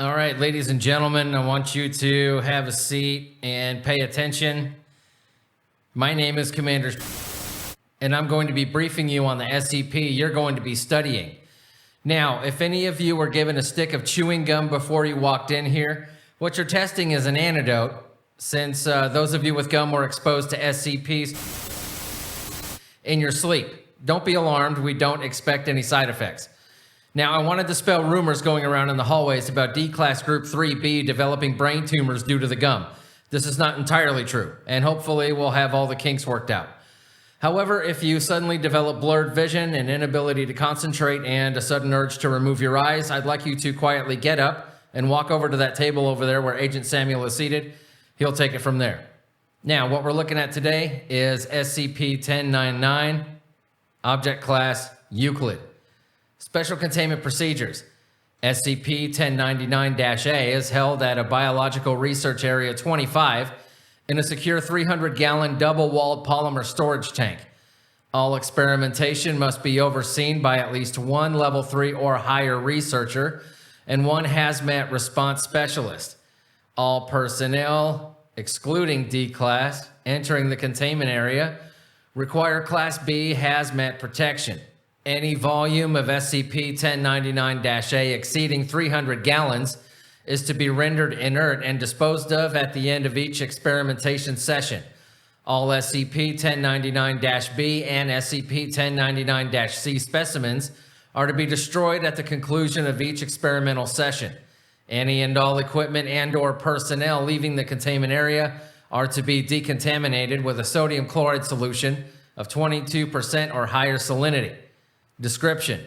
All right, ladies and gentlemen, I want you to have a seat and pay attention. My name is Commander, and I'm going to be briefing you on the SCP you're going to be studying. Now, if any of you were given a stick of chewing gum before you walked in here, what you're testing is an antidote, since those of you with gum were exposed to SCPs in your sleep. Don't be alarmed, we don't expect any side effects. Now, I want to dispel rumors going around in the hallways about D-Class Group 3B developing brain tumors due to the gum. This is not entirely true, and hopefully we'll have all the kinks worked out. However, if you suddenly develop blurred vision, an inability to concentrate, and a sudden urge to remove your eyes, I'd like you to quietly get up and walk over to that table over there where Agent Samuel is seated. He'll take it from there. Now, what we're looking at today is SCP-1099, Object Class Euclid. Special Containment Procedures. SCP-1099-A is held at a Biological Research Area 25 in a secure 300-gallon double-walled polymer storage tank. All experimentation must be overseen by at least one Level 3 or higher researcher and one hazmat response specialist. All personnel, excluding D-Class, entering the containment area require Class B hazmat protection. Any volume of SCP-1099-A exceeding 300 gallons is to be rendered inert and disposed of at the end of each experimentation session. All SCP-1099-B and SCP-1099-C specimens are to be destroyed at the conclusion of each experimental session. Any and all equipment and/or personnel leaving the containment area are to be decontaminated with a sodium chloride solution of 22% or higher salinity. Description: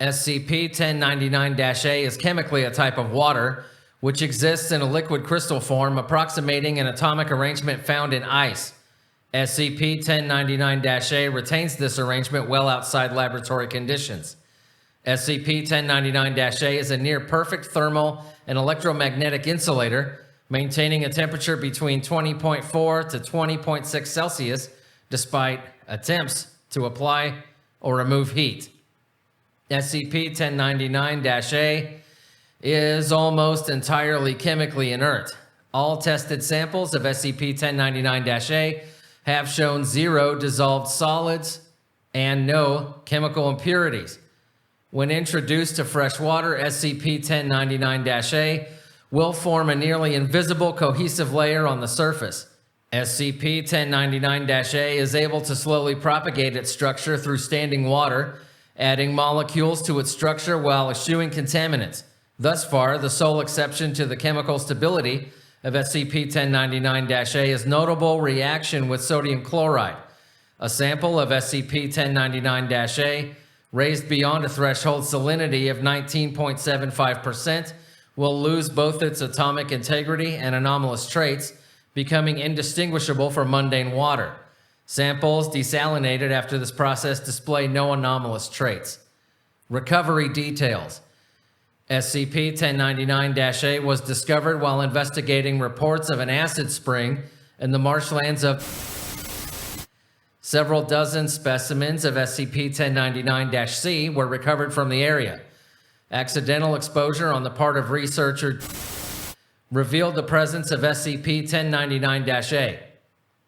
SCP-1099-A is chemically a type of water which exists in a liquid crystal form approximating an atomic arrangement found in ice. SCP-1099-A retains this arrangement well outside laboratory conditions. SCP-1099-A is a near-perfect thermal and electromagnetic insulator, maintaining a temperature between 20.4 to 20.6 Celsius despite attempts to apply or remove heat. SCP-1099-A is almost entirely chemically inert. All tested samples of SCP-1099-A have shown 0 dissolved solids and no chemical impurities. When introduced to fresh water, SCP-1099-A will form a nearly invisible cohesive layer on the surface. SCP-1099-A is able to slowly propagate its structure through standing water, adding molecules to its structure while eschewing contaminants. Thus far, the sole exception to the chemical stability of SCP-1099-A is notable reaction with sodium chloride. A sample of SCP-1099-A raised beyond a threshold salinity of 19.75% will lose both its atomic integrity and anomalous traits, becoming indistinguishable from mundane water. Samples desalinated after this process display no anomalous traits. Recovery details. SCP-1099-A was discovered while investigating reports of an acid spring in the marshlands of several dozen specimens of SCP-1099-C were recovered from the area. Accidental exposure on the part of researcher revealed the presence of SCP-1099-A.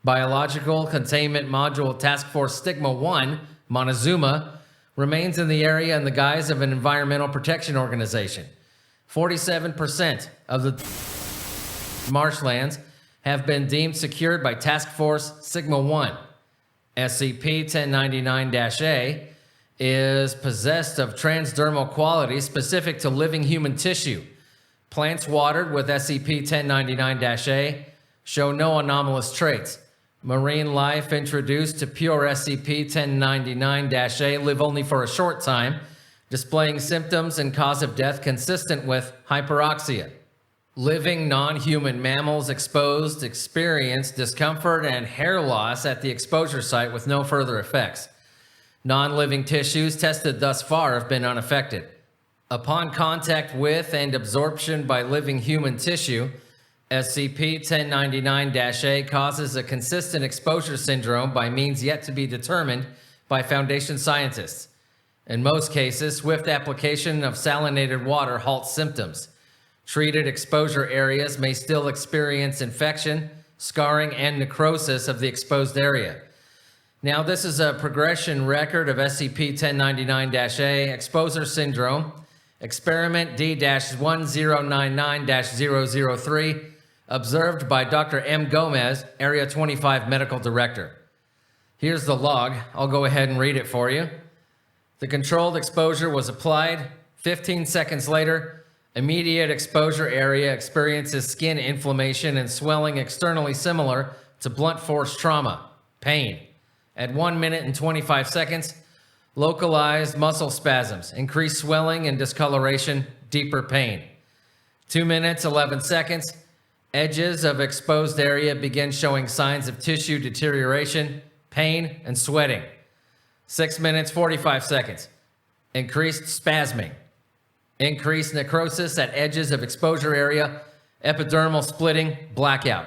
Biological Containment Module Task Force Stigma-1, Montezuma, remains in the area in the guise of an environmental protection organization. 47% of the marshlands have been deemed secured by Task Force Sigma-1. SCP-1099-A is possessed of transdermal qualities specific to living human tissue. Plants watered with SCP-1099-A show no anomalous traits. Marine life introduced to pure SCP-1099-A live only for a short time, displaying symptoms and cause of death consistent with hyperoxia. Living non-human mammals exposed experience discomfort and hair loss at the exposure site with no further effects. Non-living tissues tested thus far have been unaffected. Upon contact with and absorption by living human tissue, SCP-1099-A causes a consistent exposure syndrome by means yet to be determined by Foundation scientists. In most cases, swift application of salinated water halts symptoms. Treated exposure areas may still experience infection, scarring, and necrosis of the exposed area. Now, this is a progression record of SCP-1099-A exposure syndrome, experiment D-1099-003, observed by Dr. M. Gomez, Area 25 Medical Director. Here's the log. I'll go ahead and read it for you. The controlled exposure was applied. 15 seconds later, immediate exposure area experiences skin inflammation and swelling externally similar to blunt force trauma, pain. At 1 minute and 25 seconds, localized muscle spasms, increased swelling and discoloration, deeper pain. 2 minutes, 11 seconds, edges of exposed area begin showing signs of tissue deterioration, pain, and sweating. 6 minutes, 45 seconds, increased spasming, increased necrosis at edges of exposure area, epidermal splitting, blackout.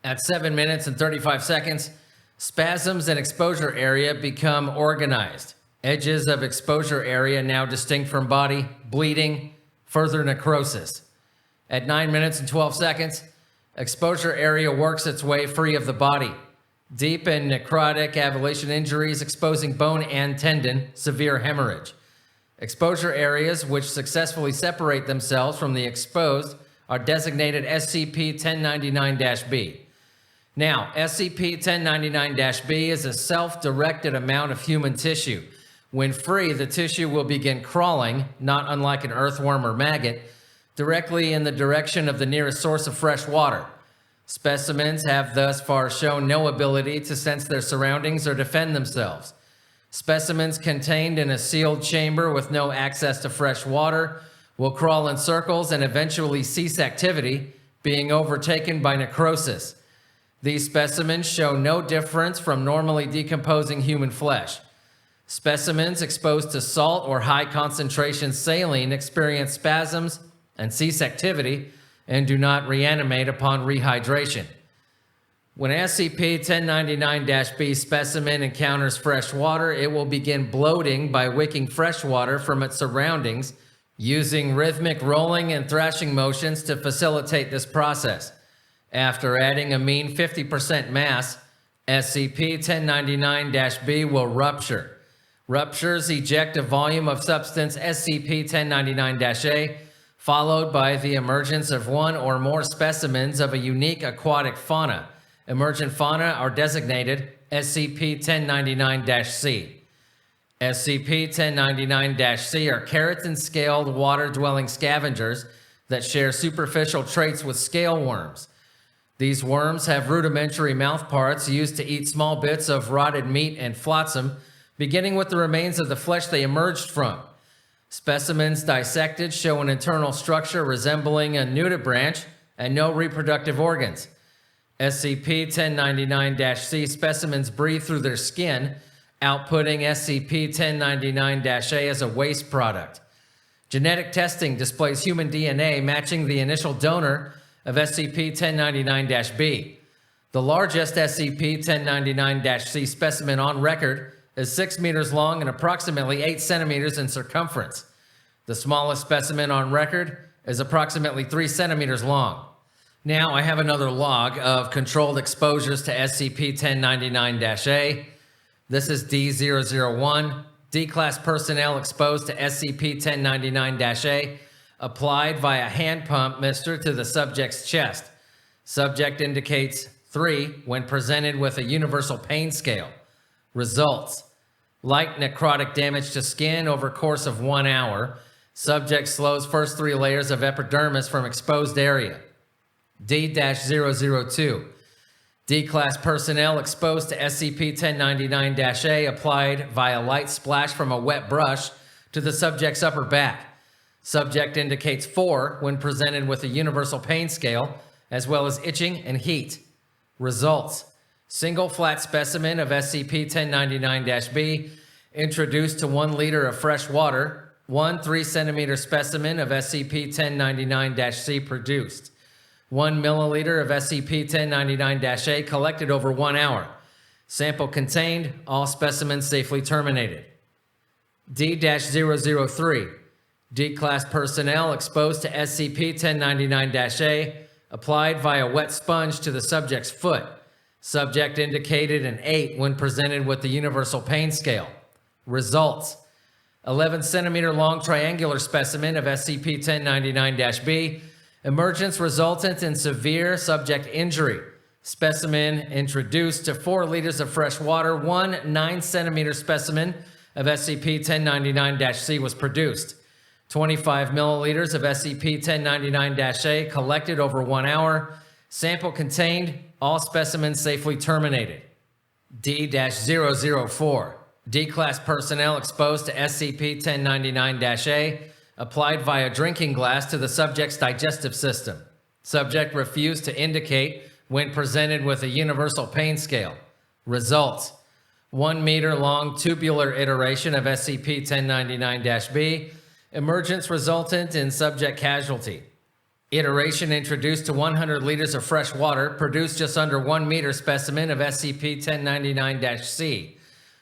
At 7 minutes and 35 seconds, spasms in exposure area become organized. Edges of exposure area now distinct from body, bleeding, further necrosis. At 9 minutes and 12 seconds, exposure area works its way free of the body. Deep and necrotic avulsion injuries exposing bone and tendon, severe hemorrhage. Exposure areas which successfully separate themselves from the exposed are designated SCP-1099-B. Now, SCP-1099-B is a self-directed amount of human tissue. When free, the tissue will begin crawling, not unlike an earthworm or maggot, directly in the direction of the nearest source of fresh water. Specimens have thus far shown no ability to sense their surroundings or defend themselves. Specimens contained in a sealed chamber with no access to fresh water will crawl in circles and eventually cease activity, being overtaken by necrosis. These specimens show no difference from normally decomposing human flesh. Specimens exposed to salt or high concentration saline experience spasms and cease activity and do not reanimate upon rehydration. When SCP-1099-B specimen encounters fresh water, it will begin bloating by wicking fresh water from its surroundings, using rhythmic rolling and thrashing motions to facilitate this process. After adding a mean 50% mass, SCP-1099-B will rupture. Ruptures eject a volume of substance SCP-1099-A, followed by the emergence of one or more specimens of a unique aquatic fauna. Emergent fauna are designated SCP-1099-C. SCP-1099-C are keratin-scaled water-dwelling scavengers that share superficial traits with scale worms. These worms have rudimentary mouthparts used to eat small bits of rotted meat and flotsam, beginning with the remains of the flesh they emerged from. Specimens dissected show an internal structure resembling a nudibranch and no reproductive organs. SCP-1099-C specimens breathe through their skin, outputting SCP-1099-A as a waste product. Genetic testing displays human DNA matching the initial donor of SCP-1099-B. The largest SCP-1099-C specimen on record is 6 meters long and approximately 8 centimeters in circumference. The smallest specimen on record is approximately 3 centimeters long. Now I have another log of controlled exposures to SCP-1099-A. This is D-001, D-Class personnel exposed to SCP-1099-A, applied via hand pump mister to the subject's chest. Subject indicates 3 when presented with a universal pain scale. Results: light necrotic damage to skin over course of 1 hour. Subject slows first 3 layers of epidermis from exposed area. D-002. D-Class personnel exposed to SCP-1099-A applied via light splash from a wet brush to the subject's upper back. Subject indicates 4 when presented with a universal pain scale, as well as itching and heat. Results: single flat specimen of SCP-1099-B introduced to 1 liter of fresh water. 1 3-centimeter specimen of SCP-1099-C produced. 1 milliliter of SCP-1099-A collected over 1 hour. Sample contained. All specimens safely terminated. D-003. D-class personnel exposed to SCP-1099-A applied via wet sponge to the subject's foot. Subject indicated an 8 when presented with the Universal Pain Scale. Results: 11 centimeter long triangular specimen of SCP-1099-B. Emergence resultant in severe subject injury. Specimen introduced to 4 liters of fresh water. 1 9 centimeter specimen of SCP-1099-C was produced. 25 milliliters of SCP-1099-A collected over 1 hour. Sample contained. All specimens safely terminated. D-004. D-class personnel exposed to SCP-1099-A applied via drinking glass to the subject's digestive system. Subject refused to indicate when presented with a Universal Pain Scale. Results: 1 meter long tubular iteration of SCP-1099-B. Emergence resultant in subject casualty. Iteration introduced to 100 liters of fresh water, produced just under 1 meter specimen of SCP-1099-C.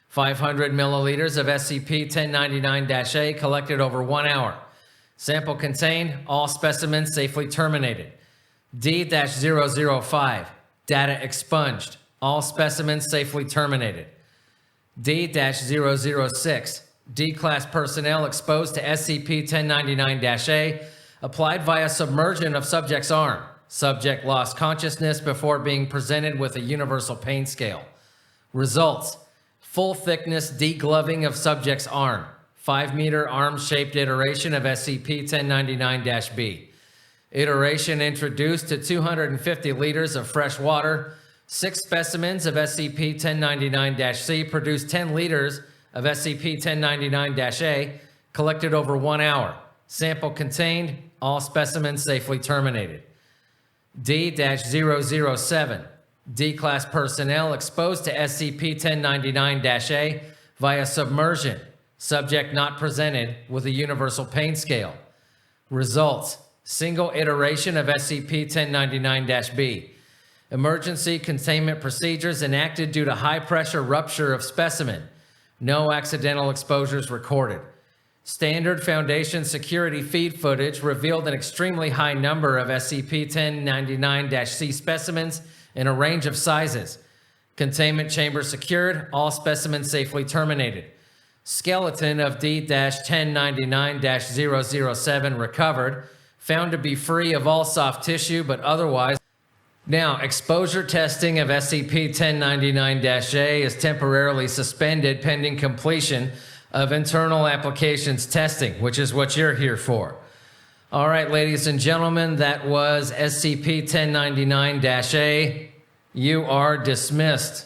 500 milliliters of SCP-1099-A collected over 1 hour. Sample contained. All specimens safely terminated. D-005. Data expunged. All specimens safely terminated. D-006. D-class personnel exposed to SCP-1099-A applied via submersion of subject's arm. Subject lost consciousness before being presented with a Universal Pain Scale. Results: full thickness degloving of subject's arm. 5 meter arm-shaped iteration of SCP-1099-B. Iteration introduced to 250 liters of fresh water. 6 specimens of SCP-1099-C produced 10 liters of SCP-1099-A collected over 1 hour. Sample contained. All specimens safely terminated. D-007. D-class personnel exposed to SCP-1099-A via submersion. Subject not presented with a Universal Pain Scale. Results: single iteration of SCP-1099-B. Emergency containment procedures enacted due to high-pressure rupture of specimen. No accidental exposures recorded. Standard Foundation security feed footage revealed an extremely high number of SCP-1099-C specimens in a range of sizes. Containment chamber secured. All specimens safely terminated. Skeleton of D-1099-007 recovered. Found to be free of all soft tissue, but otherwise. Now, exposure testing of SCP-1099-A is temporarily suspended pending completion of internal applications testing, which is what you're here for. All right, ladies and gentlemen, that was SCP-1099-A. You are dismissed.